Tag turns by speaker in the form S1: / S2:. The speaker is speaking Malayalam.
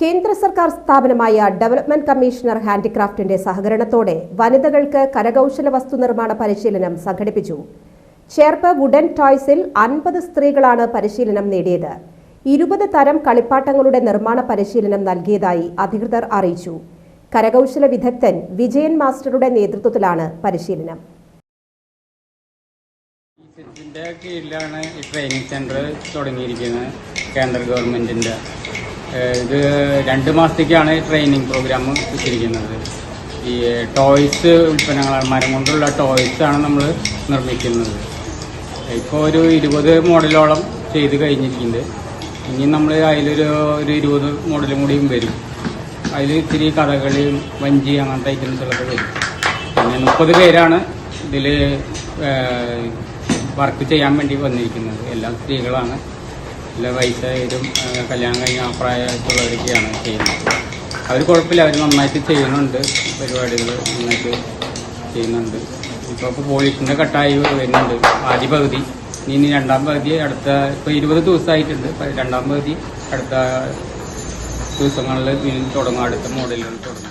S1: കേന്ദ്ര സർക്കാർ സ്ഥാപനമായ ഡെവലപ്മെന്റ് കമ്മീഷണർ ഹാൻഡിക്രാഫ്റ്റിന്റെ സഹകരണത്തോടെ വനിതകൾക്ക് കരകൗശല വസ്തു നിർമ്മാണ പരിശീലനം സംഘടിപ്പിച്ചു. ചേർപ്പ് വുഡൻ ടോയ്സിൽ 50 സ്ത്രീകളാണ് പരിശീലനം നേടിയത്. 20 തരം കളിപ്പാട്ടങ്ങളുടെ നിർമ്മാണ പരിശീലനം നൽകിയതായി അധികൃതർ അറിയിച്ചു. കരകൗശല വിദഗ്ധൻ വിജയൻ മാസ്റ്ററുടെ നേതൃത്വത്തിലാണ് പരിശീലനം.
S2: ഇതിന്റെ കീഴിലാണ് ഈ ട്രെയിനിങ് സെന്റർ തുടങ്ങിയിരിക്കുന്നത്. കേന്ദ്ര ഗവൺമെന്റിന്റെ ഇത് 2 മാസത്തേക്കാണ് ട്രെയിനിങ് പ്രോഗ്രാം വെച്ചിരിക്കുന്നത്. ഈ ടോയ്സ് ഉൽപ്പന്നങ്ങളാണ്, മരം കൊണ്ടുള്ള ടോയ്സാണ് നമ്മൾ നിർമ്മിക്കുന്നത്. ഇപ്പോൾ ഒരു 20 മോഡലോളം ചെയ്ത് കഴിഞ്ഞിരിക്കുന്നത്. ഇനി നമ്മൾ അതിലൊരു 20 മോഡലും കൂടിയും വരും. അതിൽ ഇത്തിരി കഥകളി, വഞ്ചി അങ്ങനത്തെ ഐറ്റംസുകളൊക്കെ വരും. പിന്നെ 30 പേരാണ് ഇതിൽ വർക്ക് ചെയ്യാൻ വേണ്ടി വന്നിരിക്കുന്നത്. എല്ലാം സ്ത്രീകളാണ്. എല്ലാ വയസ്സായാലും കല്യാണം കഴിഞ്ഞ പ്രായമായിട്ടുള്ളവരൊക്കെയാണ് ചെയ്യുന്നത്. അവർ കുഴപ്പമില്ല, അവർ നന്നായിട്ട് ചെയ്യുന്നുണ്ട്. പരിപാടികൾ നന്നായിട്ട് ചെയ്യുന്നുണ്ട്. ഇപ്പോൾ പോലീസിൻ്റെ കട്ടായി വരുന്നുണ്ട് ആദ്യ പകുതി. ഇനി 2ാം പകുതി ഇപ്പോൾ 20 ദിവസമായിട്ടുണ്ട്. 2ാം പകുതി അടുത്ത ദിവസങ്ങളിൽ തുടങ്ങും. അടുത്ത മോഡലുകൾ തുടങ്ങും.